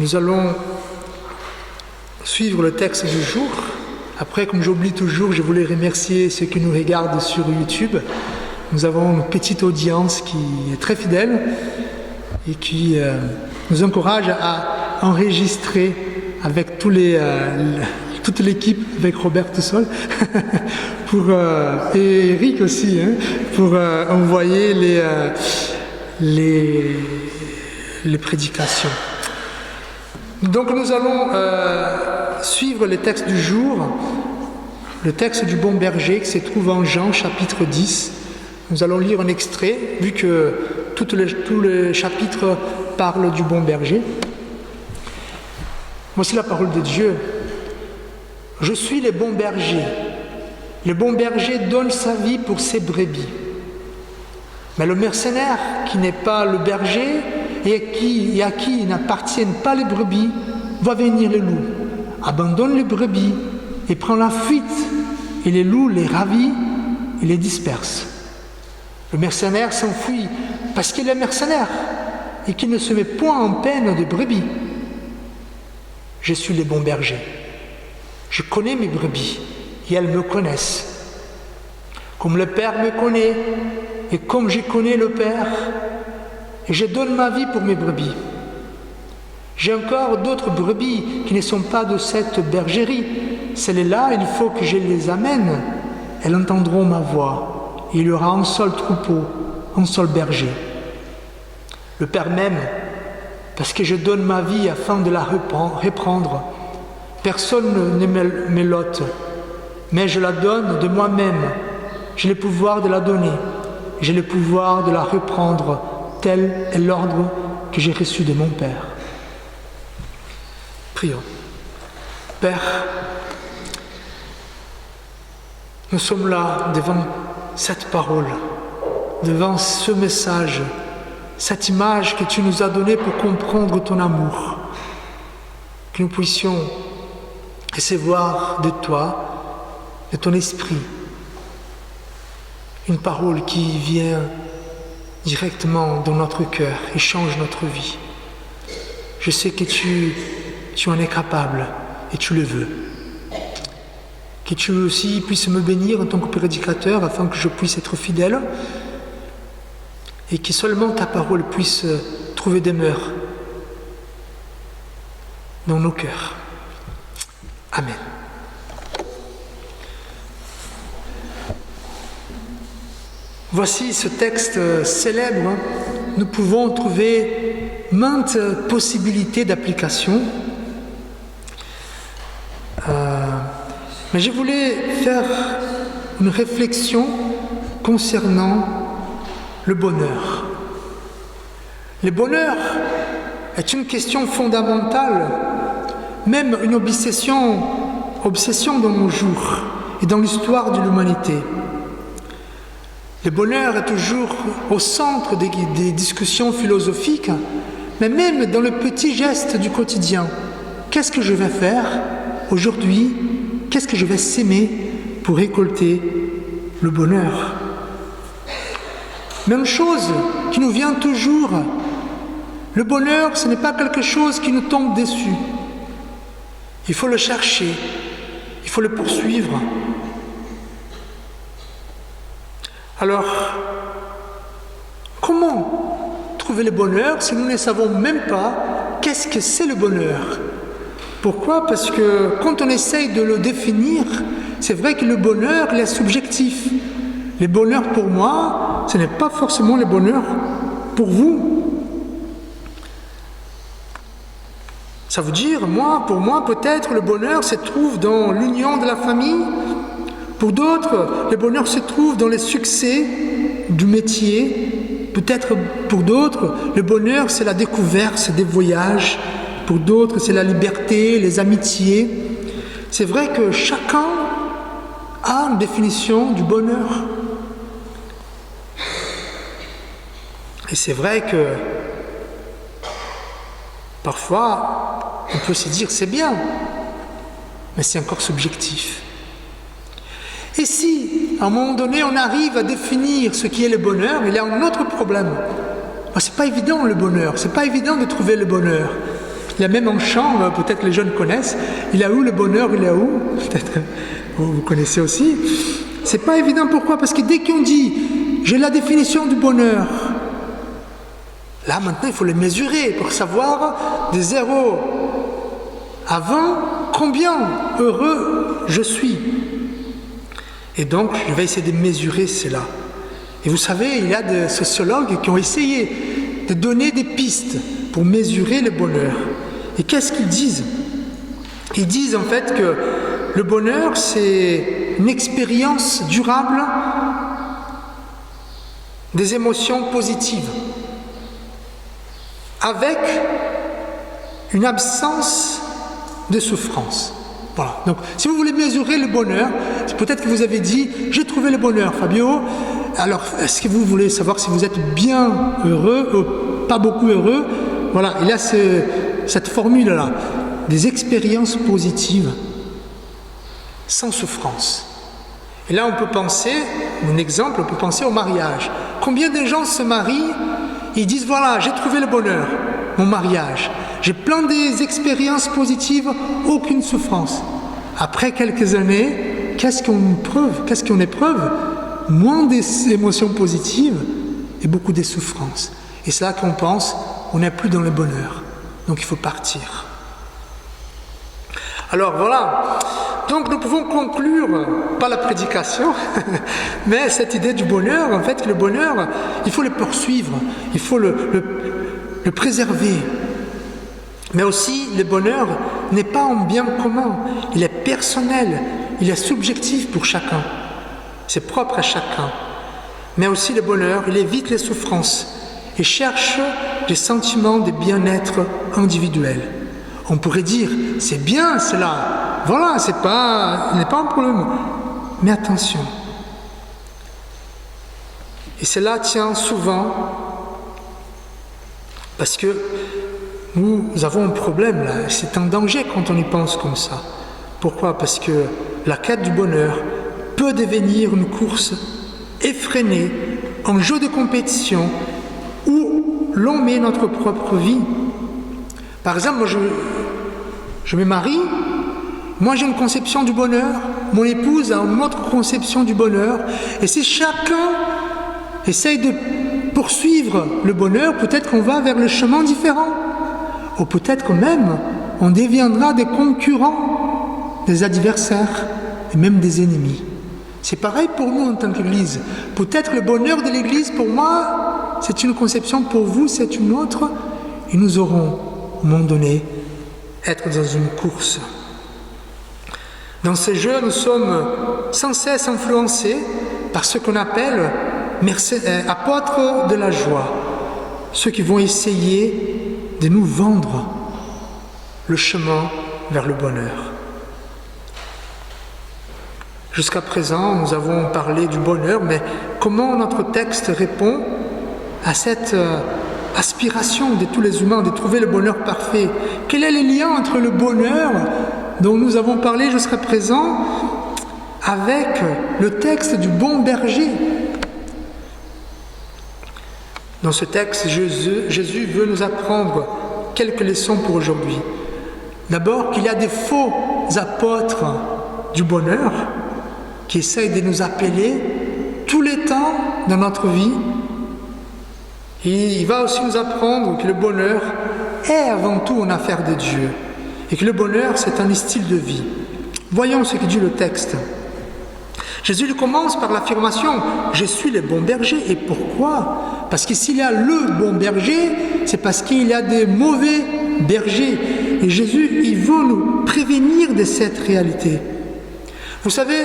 Nous allons suivre le texte du jour. Après, comme j'oublie toujours, je voulais remercier ceux qui nous regardent sur YouTube. Nous avons une petite audience qui est très fidèle et qui nous encourage à enregistrer avec toute l'équipe, avec Robert tout seul, et Eric aussi, pour envoyer les prédications. Donc nous allons suivre les textes du jour, le texte du bon berger qui se trouve en Jean chapitre 10. Nous allons lire un extrait, vu que tout le chapitre parle du bon berger. Voici la parole de Dieu. Je suis le bon berger. Le bon berger donne sa vie pour ses brebis. Mais le mercenaire, qui n'est pas le berger et à qui n'appartiennent pas les brebis, voit venir les loups, abandonne les brebis et prend la fuite. Et les loups les ravit et les dispersent. Le mercenaire s'enfuit parce qu'il est mercenaire et qu'il ne se met point en peine de brebis. Je suis le bon berger. Je connais mes brebis et elles me connaissent. Comme le Père me connaît et comme je connais le Père, et je donne ma vie pour mes brebis. J'ai encore d'autres brebis qui ne sont pas de cette bergerie. Celles-là, il faut que je les amène. Elles entendront ma voix. Et il y aura un seul troupeau, un seul berger. Le Père m'aime parce que je donne ma vie afin de la reprendre. Personne ne me l'ôte, mais je la donne de moi-même. J'ai le pouvoir de la donner. J'ai le pouvoir de la reprendre. Tel est l'ordre que j'ai reçu de mon Père. Prions. Père, nous sommes là devant cette parole, devant ce message, cette image que tu nous as donnée pour comprendre ton amour, que nous puissions recevoir de toi, de ton esprit, une parole qui vient directement dans notre cœur et change notre vie. Je sais que tu en es capable et tu le veux. Que tu aussi puisses me bénir en tant que prédicateur afin que je puisse être fidèle et que seulement ta parole puisse trouver demeure dans nos cœurs. Amen. Voici ce texte célèbre. Nous pouvons trouver maintes possibilités d'application. Mais je voulais faire une réflexion concernant le bonheur. Le bonheur est une question fondamentale, même une obsession dans nos jours et dans l'histoire de l'humanité. Le bonheur est toujours au centre des discussions philosophiques, mais même dans le petit geste du quotidien. Qu'est-ce que je vais faire aujourd'hui? Qu'est-ce que je vais s'aimer pour récolter le bonheur? Même chose qui nous vient toujours. Le bonheur, ce n'est pas quelque chose qui nous tombe dessus. Il faut le chercher, il faut le poursuivre. Alors, comment trouver le bonheur si nous ne savons même pas qu'est-ce que c'est le bonheur? Pourquoi? Parce que quand on essaye de le définir, c'est vrai que le bonheur il est subjectif. Le bonheur pour moi, ce n'est pas forcément le bonheur pour vous. Ça veut dire, pour moi, peut-être le bonheur se trouve dans l'union de la famille. Pour d'autres, le bonheur se trouve dans les succès du métier. Peut-être pour d'autres, le bonheur c'est la découverte, c'est des voyages. Pour d'autres, c'est la liberté, les amitiés. C'est vrai que chacun a une définition du bonheur. Et c'est vrai que parfois, on peut se dire c'est bien, mais c'est encore subjectif. Et si, à un moment donné, on arrive à définir ce qui est le bonheur, il y a un autre problème. C'est pas évident le bonheur, c'est pas évident de trouver le bonheur. Il y a même un chant, peut-être que les jeunes connaissent, il a où le bonheur, il est où? Peut-être vous connaissez aussi. C'est pas évident, pourquoi? Parce que dès qu'on dit j'ai la définition du bonheur, là maintenant il faut le mesurer pour savoir de 0 à 20 combien heureux je suis. Et donc je vais essayer de mesurer cela. Et vous savez, il y a des sociologues qui ont essayé de donner des pistes pour mesurer le bonheur. Et qu'est-ce qu'ils disent? Ils disent en fait que le bonheur, c'est une expérience durable des émotions positives, avec une absence de souffrance. Voilà. Donc, si vous voulez mesurer le bonheur, peut-être que vous avez dit « j'ai trouvé le bonheur, Fabio ». Alors, est-ce que vous voulez savoir si vous êtes bien heureux ou pas beaucoup heureux? Voilà, il y a cette formule-là, des expériences positives sans souffrance. Et là, on peut penser, un exemple, on peut penser au mariage. Combien de gens se marient, ils disent « voilà, j'ai trouvé le bonheur, mon mariage. J'ai plein d'expériences positives, aucune souffrance. » Après quelques années, qu'est-ce qu'on éprouve? Moins d'émotions positives et beaucoup de souffrances. Et c'est là qu'on pense, on n'est plus dans le bonheur. Donc il faut partir. Alors voilà. Donc nous pouvons conclure, pas la prédication, mais cette idée du bonheur, en fait, le bonheur, il faut le poursuivre, il faut le préserver. Mais aussi, le bonheur n'est pas un bien commun, il est personnel, il est subjectif pour chacun. C'est propre à chacun. Mais aussi le bonheur, il évite les souffrances et cherche des sentiments de bien-être individuel. On pourrait dire, c'est bien cela, voilà, il n'est pas un problème. Mais attention. Et cela tient souvent parce que nous avons un problème là, c'est un danger quand on y pense comme ça. Pourquoi? Parce que la quête du bonheur peut devenir une course effrénée, un jeu de compétition où l'on met notre propre vie. Par exemple, moi je me marie, moi j'ai une conception du bonheur, mon épouse a une autre conception du bonheur, et si chacun essaye de poursuivre le bonheur, peut-être qu'on va vers le chemin différent, ou peut-être que même on deviendra des concurrents, des adversaires, et même des ennemis. C'est pareil pour nous en tant qu'Église. Peut-être le bonheur de l'Église, pour moi, c'est une conception, pour vous, c'est une autre, et nous aurons, à un moment donné, être dans une course. Dans ces jeux, nous sommes sans cesse influencés par ce qu'on appelle apôtres de la joie, ceux qui vont essayer de nous vendre le chemin vers le bonheur. Jusqu'à présent, nous avons parlé du bonheur, mais comment notre texte répond à cette aspiration de tous les humains de trouver le bonheur parfait? Quel est le lien entre le bonheur dont nous avons parlé jusqu'à présent avec le texte du bon berger? Dans ce texte, Jésus veut nous apprendre quelques leçons pour aujourd'hui. D'abord, qu'il y a des faux apôtres du bonheur qui essayent de nous appeler tous les temps dans notre vie. Et il va aussi nous apprendre que le bonheur est avant tout une affaire de Dieu et que le bonheur, c'est un style de vie. Voyons ce que dit le texte. Jésus commence par l'affirmation « Je suis le bon berger ». Et pourquoi? Parce que s'il y a le bon berger, c'est parce qu'il y a des mauvais bergers. Et Jésus, il veut nous prévenir de cette réalité. Vous savez,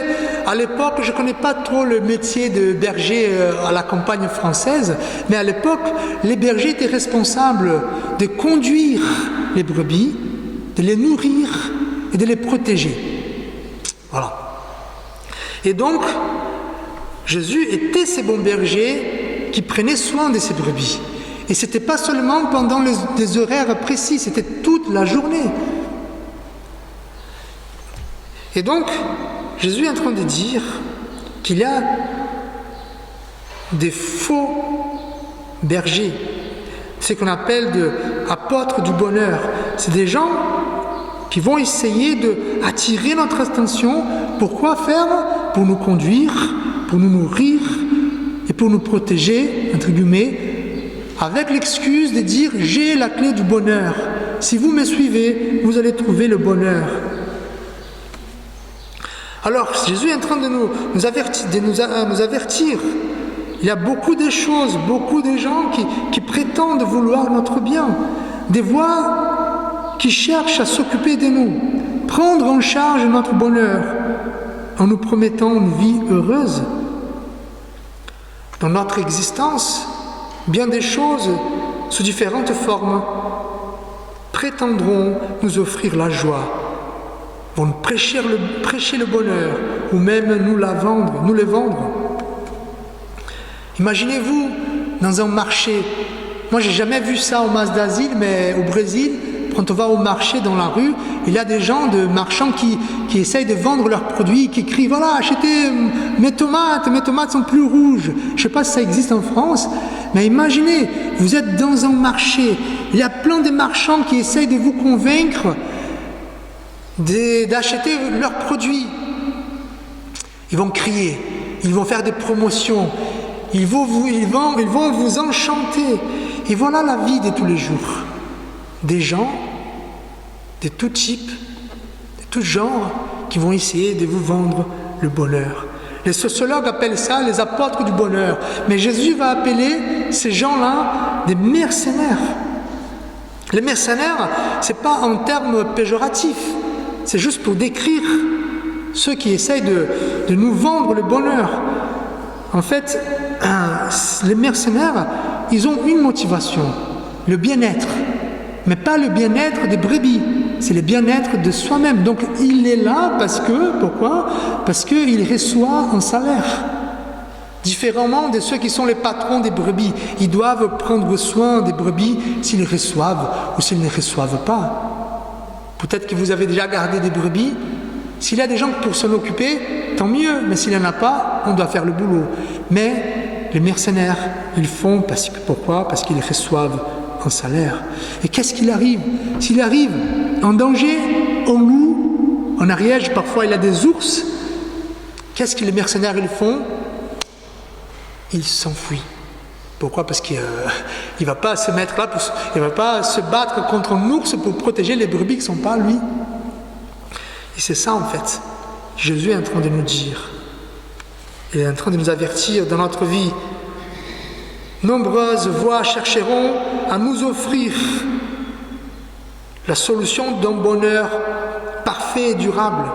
à l'époque, je ne connais pas trop le métier de berger à la campagne française, mais à l'époque, les bergers étaient responsables de conduire les brebis, de les nourrir et de les protéger. Voilà. Et donc, Jésus était ce bon berger qui prenait soin de ses brebis. Et ce n'était pas seulement pendant des horaires précis, c'était toute la journée. Et donc, Jésus est en train de dire qu'il y a des faux bergers. ce qu'on appelle de apôtres du bonheur. C'est des gens qui vont essayer d'attirer notre attention. Pourquoi faire? Pour nous conduire, pour nous nourrir et pour nous protéger, entre guillemets, avec l'excuse de dire « j'ai la clé du bonheur. Si vous me suivez, vous allez trouver le bonheur. » Alors, Jésus est en train de nous avertir. Il y a beaucoup de choses, beaucoup de gens qui prétendent vouloir notre bien. Des voix qui cherchent à s'occuper de nous, prendre en charge notre bonheur, en nous promettant une vie heureuse. Dans notre existence, bien des choses, sous différentes formes, prétendront nous offrir la joie, vont prêcher le bonheur, ou même nous le vendre. Imaginez-vous dans un marché. Moi, j'ai jamais vu ça au Mas d'Asile, mais au Brésil, quand on va au marché dans la rue, il y a des gens, de marchands qui essayent de vendre leurs produits, qui crient « Voilà, achetez mes tomates sont plus rouges. » Je ne sais pas si ça existe en France, mais imaginez, vous êtes dans un marché, il y a plein de marchands qui essayent de vous convaincre d'acheter leurs produits. Ils vont crier, ils vont faire des promotions, ils vont vous enchanter. Et voilà la vie de tous les jours. Des gens de tout type, de tout genre, qui vont essayer de vous vendre le bonheur. Les sociologues appellent ça les apôtres du bonheur. Mais Jésus va appeler ces gens-là des mercenaires. Les mercenaires, ce n'est pas en termes péjoratifs. C'est juste pour décrire ceux qui essayent de nous vendre le bonheur. En fait, les mercenaires, ils ont une motivation, le bien-être. Mais pas le bien-être des brebis, c'est le bien-être de soi-même. Donc il est là pourquoi? Parce qu'il reçoit un salaire. Différemment de ceux qui sont les patrons des brebis. Ils doivent prendre soin des brebis s'ils reçoivent ou s'ils ne reçoivent pas. Peut-être que vous avez déjà gardé des brebis. S'il y a des gens pour s'en occuper, tant mieux. Mais s'il n'y en a pas, on doit faire le boulot. Mais les mercenaires, ils font pourquoi? Parce qu'ils reçoivent un salaire. Et qu'est-ce qu'il arrive? S'il arrive en danger, au loup, en Ariège, parfois il y a des ours, qu'est-ce que les mercenaires ils font? Ils s'enfuient. Pourquoi? Parce qu'il ne va pas se mettre là, il ne va pas se battre contre un ours pour protéger les brebis qui ne sont pas lui. Et c'est ça en fait. Jésus est en train de nous dire. Il est en train de nous avertir dans notre vie. Nombreuses voix chercheront à nous offrir la solution d'un bonheur parfait et durable.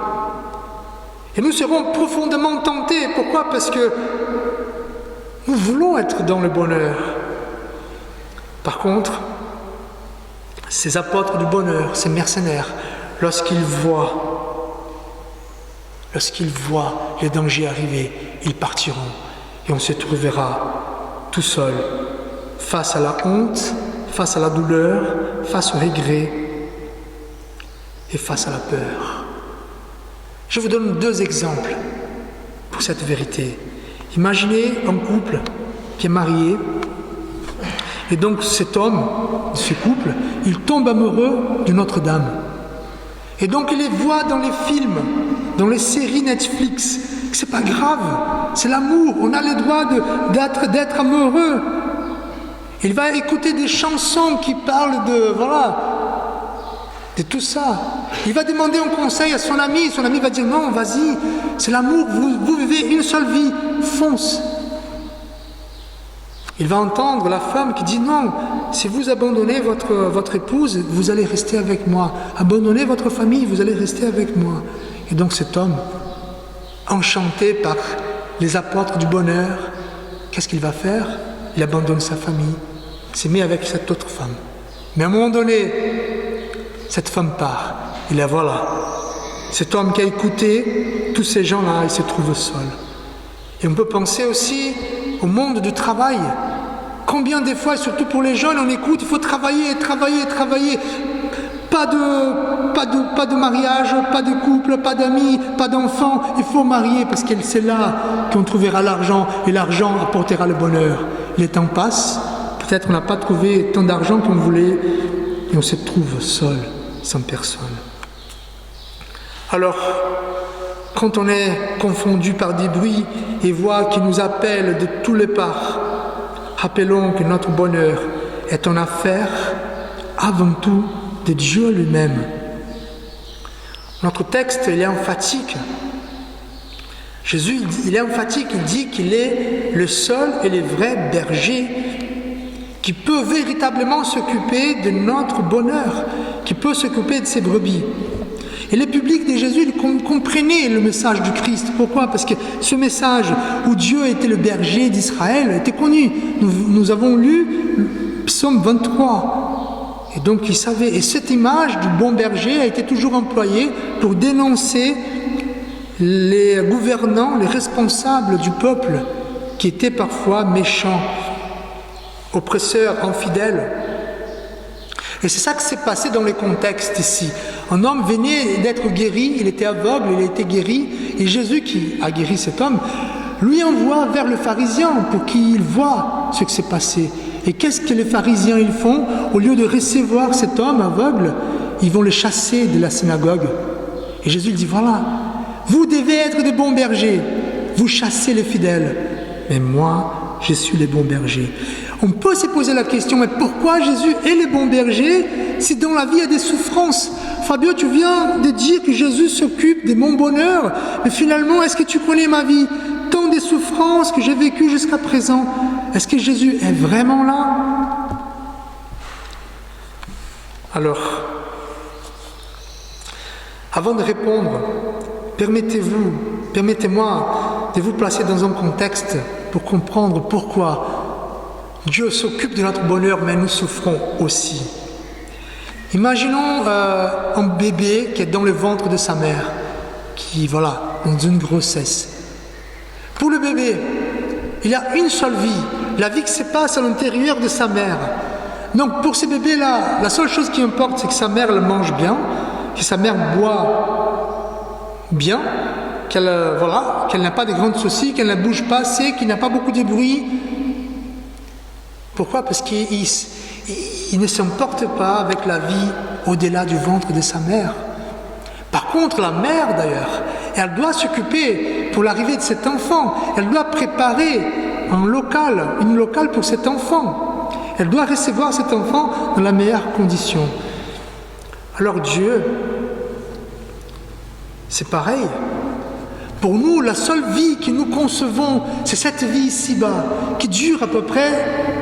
Et nous serons profondément tentés. Pourquoi? Parce que nous voulons être dans le bonheur. Par contre, ces apôtres du bonheur, ces mercenaires, lorsqu'ils voient les dangers arriver, ils partiront et on se trouvera tout seul, face à la honte, face à la douleur, face au regret et face à la peur. Je vous donne 2 exemples pour cette vérité. Imaginez un couple qui est marié, et donc cet homme, ce couple, il tombe amoureux d'une autre dame. Et donc il les voit dans les films, dans les séries Netflix. C'est pas grave, c'est l'amour, on a le droit d'être amoureux. Il va écouter des chansons qui parlent de tout ça. Il va demander un conseil à son ami va dire non, vas-y, c'est l'amour, vous vivez une seule vie, fonce. Il va entendre la femme qui dit non, si vous abandonnez votre épouse, vous allez rester avec moi. Abandonnez votre famille, vous allez rester avec moi. Et donc cet homme, enchanté par les apôtres du bonheur, qu'est-ce qu'il va faire? Il abandonne sa famille, s'est mis avec cette autre femme. Mais à un moment donné, cette femme part. Et là voilà, cet homme qui a écouté tous ces gens-là, il se trouve seul. Et on peut penser aussi au monde du travail. Combien des fois, surtout pour les jeunes, on écoute, il faut travailler. Pas de mariage, pas de couple, pas d'amis, pas d'enfants. Il faut marier parce que c'est là qu'on trouvera l'argent et l'argent apportera le bonheur. Les temps passent, peut-être on n'a pas trouvé tant d'argent qu'on voulait et on se trouve seul, sans personne. Alors, quand on est confondu par des bruits et voix qui nous appellent de tous les parts, rappelons que notre bonheur est une affaire avant tout de Dieu lui-même. Notre texte, il est emphatique. Jésus, il est emphatique, il dit qu'il est le seul et le vrai berger qui peut véritablement s'occuper de notre bonheur, qui peut s'occuper de ses brebis. Et le public de Jésus, il comprenait le message du Christ. Pourquoi? Parce que ce message où Dieu était le berger d'Israël était connu. Nous avons lu Psaume 23. Et donc il savait. Et cette image du bon berger a été toujours employée pour dénoncer les gouvernants, les responsables du peuple, qui étaient parfois méchants, oppresseurs, infidèles. Et c'est ça qui s'est passé dans les contextes ici. Un homme venait d'être guéri, il était aveugle, il a été guéri, et Jésus, qui a guéri cet homme, lui envoie vers le pharisien pour qu'il voie ce qui s'est passé. Et qu'est-ce que les pharisiens ils font? Au lieu de recevoir cet homme aveugle, ils vont le chasser de la synagogue. Et Jésus dit, voilà, vous devez être des bons bergers, vous chassez les fidèles, mais moi, je suis le bon berger. On peut se poser la question, mais pourquoi Jésus est le bon berger si dans la vie il y a des souffrances? Fabio, tu viens de dire que Jésus s'occupe de mon bonheur, mais finalement, est-ce que tu connais ma vie? Tant de souffrances que j'ai vécues jusqu'à présent, est-ce que Jésus est vraiment là? Alors, avant de répondre, permettez-moi de vous placer dans un contexte pour comprendre pourquoi Dieu s'occupe de notre bonheur, mais nous souffrons aussi. Imaginons un bébé qui est dans le ventre de sa mère, qui, dans une grossesse. Pour le bébé, il y a une seule vie, la vie qui se passe à l'intérieur de sa mère. Donc pour ce bébé-là, la seule chose qui importe, c'est que sa mère le mange bien, que sa mère boit bien, qu'elle n'a pas de grands soucis, qu'elle ne bouge pas assez, qu'il n'y a pas beaucoup de bruit. Pourquoi? Parce qu'il ne s'emporte pas avec la vie au-delà du ventre de sa mère. Par contre, la mère d'ailleurs, elle doit s'occuper pour l'arrivée de cet enfant. Elle doit préparer une locale pour cet enfant. Elle doit recevoir cet enfant dans la meilleure condition. Alors Dieu, c'est pareil. Pour nous, la seule vie que nous concevons, c'est cette vie ici-bas, qui dure à peu près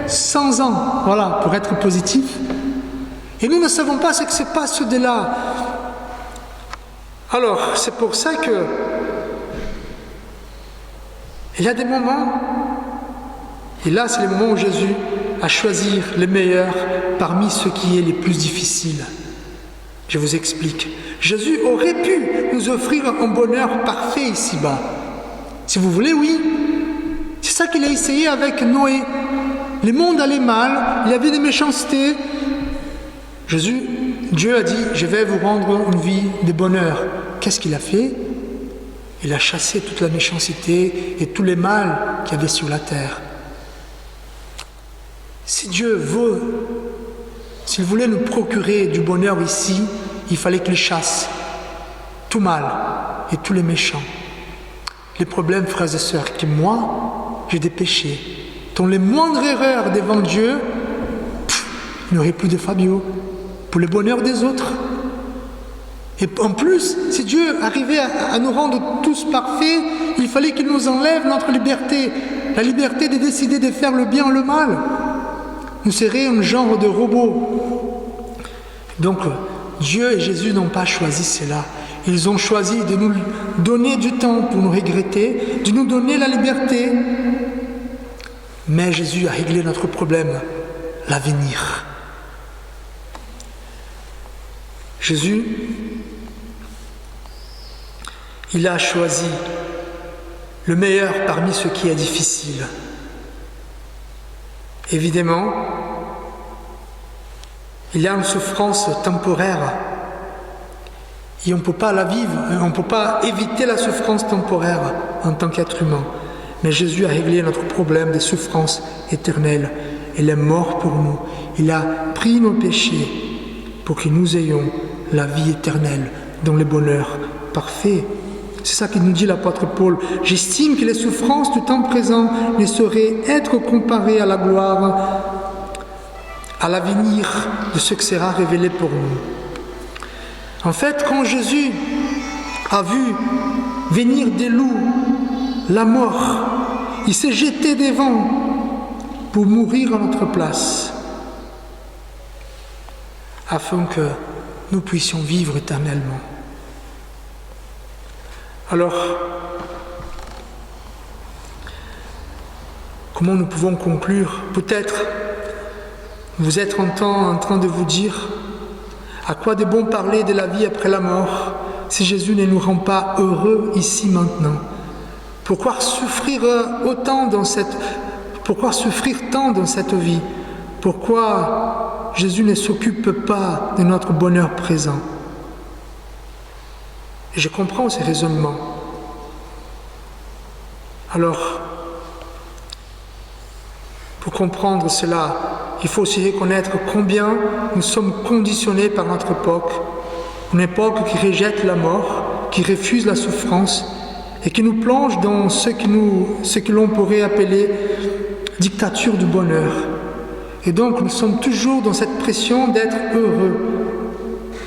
100 ans, pour être positif. Et nous ne savons pas ce qui se passe au-delà. Alors, c'est pour ça que il y a des moments, et là c'est le moment où Jésus a choisi les meilleurs parmi ceux qui est les plus difficiles. Je vous explique. Jésus aurait pu nous offrir un bonheur parfait ici-bas. Si vous voulez, oui. C'est ça qu'il a essayé avec Noé. Le monde allait mal, il y avait des méchancetés. Dieu a dit, je vais vous rendre une vie de bonheur. Qu'est-ce qu'il a fait? Il a chassé toute la méchanceté et tous les mal qu'il y avait sur la terre. Si Dieu s'il voulait nous procurer du bonheur ici, il fallait qu'il chasse tout mal et tous les méchants. Les problèmes, frères et sœurs, que moi, j'ai des péchés. Dans les moindres erreurs devant Dieu, il n'y aurait plus de Fabio pour le bonheur des autres. Et en plus, si Dieu arrivait à nous rendre tous parfaits, il fallait qu'il nous enlève notre liberté, la liberté de décider de faire le bien ou le mal. Nous serions un genre de robot. Donc, Dieu et Jésus n'ont pas choisi cela. Ils ont choisi de nous donner du temps pour nous regretter, de nous donner la liberté. Mais Jésus a réglé notre problème, l'avenir. Jésus, il a choisi le meilleur parmi ce qui est difficile. Évidemment, il y a une souffrance temporaire et on ne peut pas la vivre, on ne peut pas éviter la souffrance temporaire en tant qu'être humain. Mais Jésus a réglé notre problème de souffrance éternelle Il est mort pour nous. Il a pris nos péchés pour que nous ayons la vie éternelle dans le bonheur parfait. C'est ça que nous dit l'apôtre Paul. J'estime que les souffrances du temps présent ne sauraient être comparées à la gloire, à l'avenir de ce qui sera révélé pour nous. En fait, quand Jésus a vu venir des loups, la mort, il s'est jeté devant pour mourir à notre place, afin que nous puissions vivre éternellement. Alors, comment nous pouvons conclure? Peut-être vous êtes en train de vous dire, à quoi de bon parler de la vie après la mort si Jésus ne nous rend pas heureux ici maintenant? Pourquoi souffrir tant dans cette vie? Pourquoi Jésus ne s'occupe pas de notre bonheur présent? Et je comprends ces raisonnements. Alors, pour comprendre cela, il faut aussi reconnaître combien nous sommes conditionnés par notre époque, une époque qui rejette la mort, qui refuse la souffrance et qui nous plonge dans ce que l'on pourrait appeler dictature du bonheur. Et donc nous sommes toujours dans cette pression d'être heureux,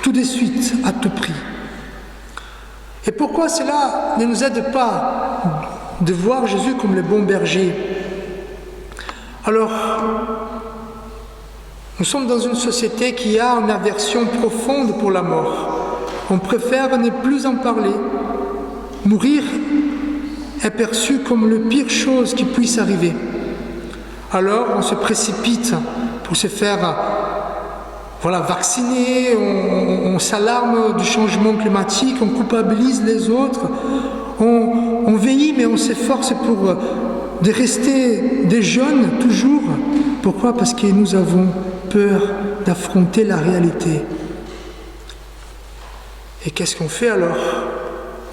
tout de suite, à tout prix. Et pourquoi cela ne nous aide pas de voir Jésus comme le bon berger? Alors, nous sommes dans une société qui a une aversion profonde pour la mort. On préfère ne plus en parler. Mourir est perçu comme la pire chose qui puisse arriver. Alors, on se précipite pour se faire vacciner, on s'alarme du changement climatique, on culpabilise les autres, on veille mais on s'efforce de rester des jeunes toujours. Pourquoi? Parce que nous avons peur d'affronter la réalité. Et qu'est-ce qu'on fait alors?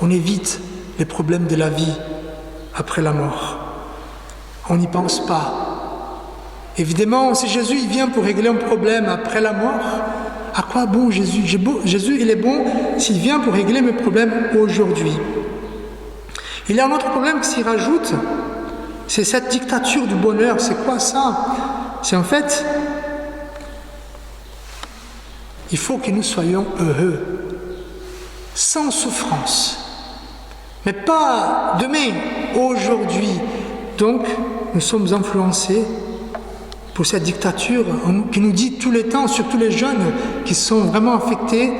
On évite les problèmes de la vie après la mort. On n'y pense pas. Évidemment, si Jésus il vient pour régler un problème après la mort, à quoi bon Jésus? Jésus, il est bon s'il vient pour régler mes problèmes aujourd'hui. Il y a un autre problème qui s'y rajoute, c'est cette dictature du bonheur. C'est quoi ça? C'est en fait, il faut que nous soyons heureux, sans souffrance. Mais pas demain, aujourd'hui. Donc, nous sommes influencés pour cette dictature qui nous dit tout le temps, surtout les jeunes qui sont vraiment affectés,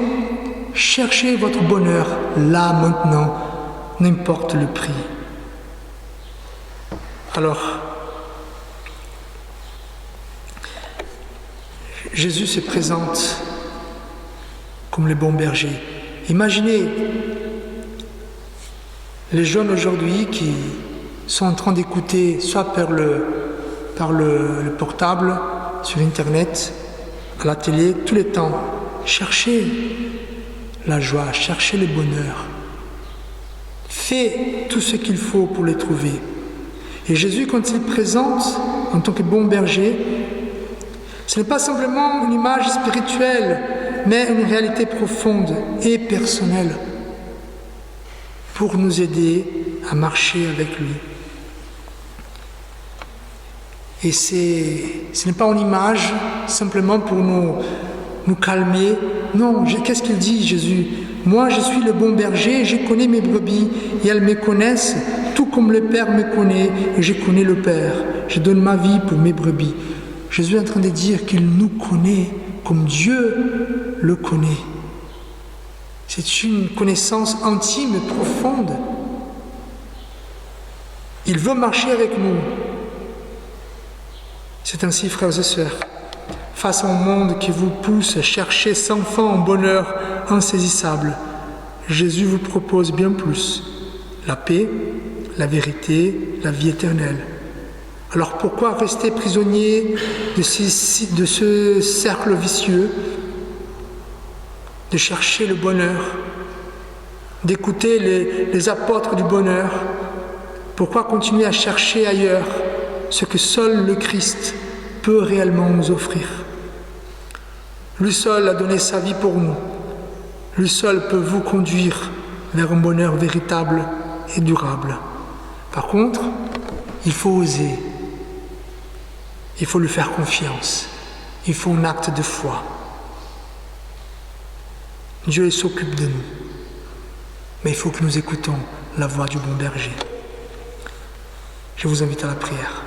cherchez votre bonheur là, maintenant, n'importe le prix. Alors, Jésus se présente comme le bon berger. Imaginez les jeunes aujourd'hui qui sont en train d'écouter, soit par le portable, sur Internet, à la télé, tout le temps. Cherchez la joie, cherchez le bonheur. Fais tout ce qu'il faut pour les trouver. Et Jésus, quand il présente en tant que bon berger, ce n'est pas simplement une image spirituelle, mais une réalité profonde et personnelle pour nous aider à marcher avec lui. Et ce n'est pas une image simplement pour nous calmer. Non, qu'est-ce qu'il dit Jésus? Moi, je suis le bon berger, je connais mes brebis et elles me connaissent, tout comme le Père me connaît et je connais le Père. Je donne ma vie pour mes brebis. Jésus est en train de dire qu'il nous connaît comme Dieu le connaît. C'est une connaissance intime et profonde. Il veut marcher avec nous. C'est ainsi, frères et sœurs, face à un monde qui vous pousse à chercher sans fin un bonheur insaisissable, Jésus vous propose bien plus: la paix, la vérité, la vie éternelle. Alors pourquoi rester prisonnier de ce cercle vicieux, de chercher le bonheur, d'écouter les apôtres du bonheur? Pourquoi continuer à chercher ailleurs ce que seul le Christ peut réellement nous offrir. Lui seul a donné sa vie pour nous. Lui seul peut vous conduire vers un bonheur véritable et durable. Par contre, il faut oser. Il faut lui faire confiance. Il faut un acte de foi. Dieu s'occupe de nous. Mais il faut que nous écoutons la voix du bon berger. Je vous invite à la prière.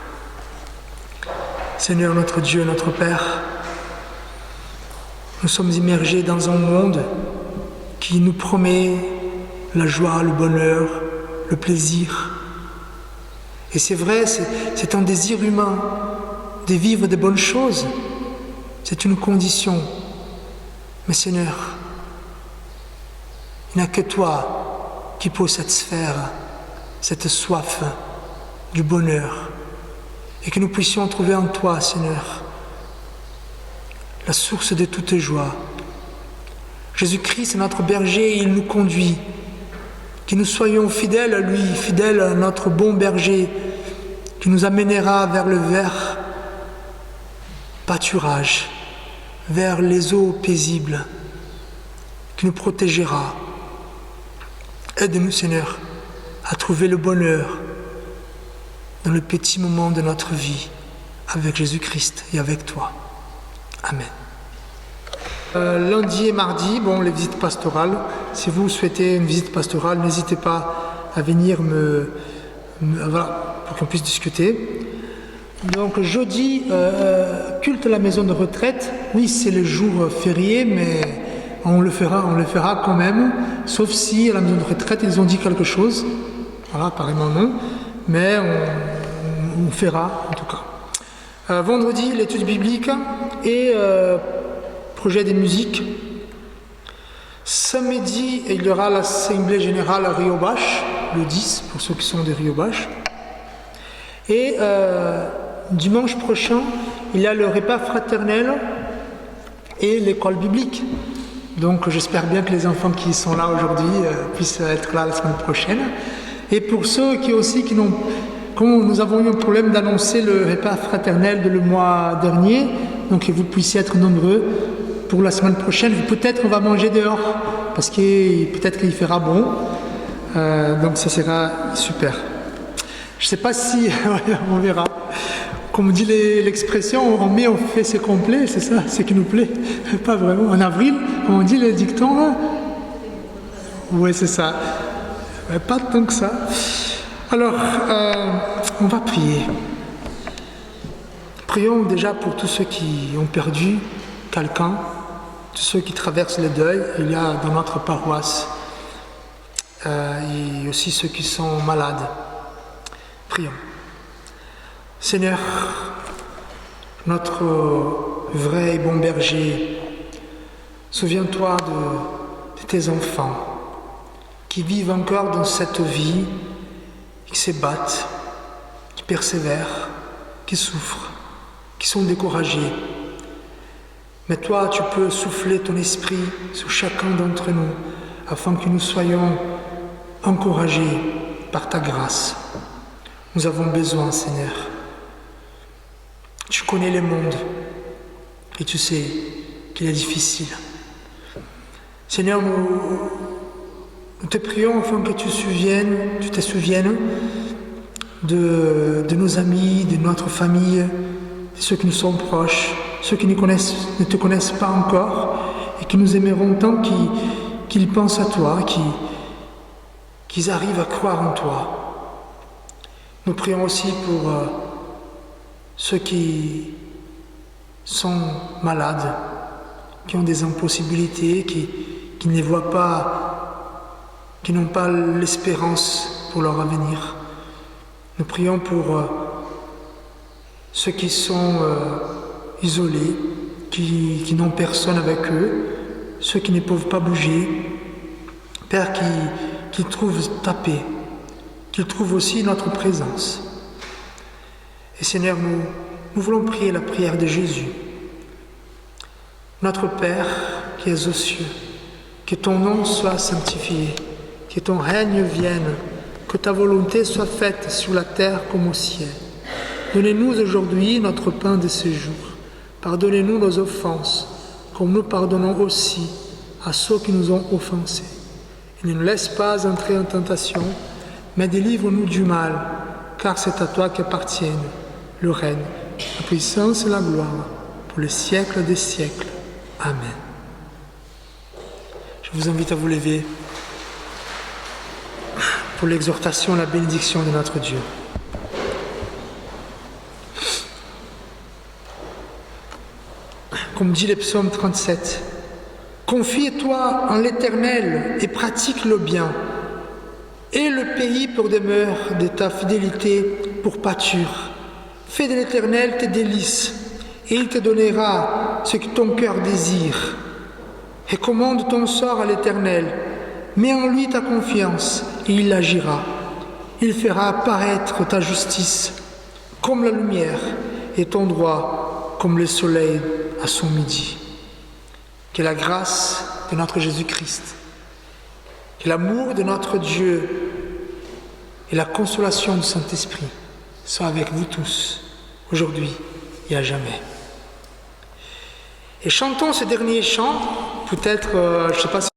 Seigneur notre Dieu, notre Père, nous sommes immergés dans un monde qui nous promet la joie, le bonheur, le plaisir. Et c'est vrai, c'est un désir humain de vivre de bonnes choses. C'est une condition. Mais Seigneur, il n'y a que toi qui peux satisfaire cette soif du bonheur et que nous puissions trouver en toi, Seigneur, la source de toute joie. Jésus-Christ est notre berger et il nous conduit. Que nous soyons fidèles à lui, fidèles à notre bon berger qui nous amènera vers le vert pâturage, vers les eaux paisibles, qui nous protégera. Aide-nous, Seigneur, à trouver le bonheur dans le petit moment de notre vie avec Jésus-Christ et avec toi. Amen. Lundi et mardi, les visites pastorales. Si vous souhaitez une visite pastorale, n'hésitez pas à venir pour qu'on puisse discuter. Donc jeudi, culte à la maison de retraite. Oui, c'est le jour férié, mais on le fera quand même, sauf si à la maison de retraite ils ont dit quelque chose. Voilà, apparemment non, mais on fera en tout cas. Vendredi, l'étude biblique et projet de musique. Samedi, il y aura l'assemblée générale à Rio-Bache, le 10, pour ceux qui sont de Rio-Bache. Et dimanche prochain, il y a le repas fraternel et l'école biblique. Donc j'espère bien que les enfants qui sont là aujourd'hui puissent être là la semaine prochaine. Et pour ceux qui n'ont... Comme nous avons eu un problème d'annoncer le repas fraternel le mois dernier, donc que vous puissiez être nombreux pour la semaine prochaine. Peut-être on va manger dehors, parce que peut-être qu'il fera bon. Donc ça sera super. Je ne sais pas si... on verra. Comme dit l'expression, on met, on fait, c'est complet, c'est ça, c'est qui nous plaît. Pas vraiment. En avril, comme on dit le dicton là. Oui, c'est ça. Mais pas tant que ça. Alors, on va prier. Prions déjà pour tous ceux qui ont perdu quelqu'un, tous ceux qui traversent le deuil. Il y a dans notre paroisse et aussi ceux qui sont malades. Prions. Seigneur, notre vrai et bon berger, souviens-toi de tes enfants qui vivent encore dans cette vie, qui se battent, qui persévèrent, qui souffrent, qui sont découragés. Mais toi, tu peux souffler ton esprit sur chacun d'entre nous afin que nous soyons encouragés par ta grâce. Nous avons besoin, Seigneur. Tu connais le monde et tu sais qu'il est difficile. Seigneur, nous te prions afin que tu te souviennes de nos amis, de notre famille, de ceux qui nous sont proches, ceux qui ne te connaissent pas encore et qui nous aimeront tant qu'ils pensent à toi, qu'ils arrivent à croire en toi. Nous prions aussi pour ceux qui sont malades, qui ont des impossibilités, qui ne voient pas, qui n'ont pas l'espérance pour leur avenir. Nous prions pour ceux qui sont isolés, qui n'ont personne avec eux, ceux qui ne peuvent pas bouger. Père, qu'ils trouvent ta paix, qu'ils trouvent aussi notre présence. Et Seigneur, nous voulons prier la prière de Jésus. Notre Père qui es aux cieux, que ton nom soit sanctifié, que ton règne vienne, que ta volonté soit faite sur la terre comme au ciel. Donnez-nous aujourd'hui notre pain de ce jour. Pardonnez-nous nos offenses, comme nous pardonnons aussi à ceux qui nous ont offensés. Et ne nous laisse pas entrer en tentation, mais délivre-nous du mal, car c'est à toi qu'appartiennent le règne, la puissance et la gloire, pour les siècles des siècles. Amen. Je vous invite à vous lever pour l'exhortation et la bénédiction de notre Dieu. Comme dit le psaume 37, « Confie-toi en l'Éternel et pratique le bien, et le pays pour demeure de ta fidélité pour pâture. Fais de l'Éternel tes délices, et il te donnera ce que ton cœur désire. Et commande ton sort à l'Éternel, mets en lui ta confiance, et il agira. Il fera apparaître ta justice comme la lumière, et ton droit comme le soleil à son midi. » Que la grâce de notre Jésus-Christ, que l'amour de notre Dieu et la consolation du Saint-Esprit soient avec vous tous, aujourd'hui et à jamais. Et chantons ce dernier chant, peut-être, je ne sais pas si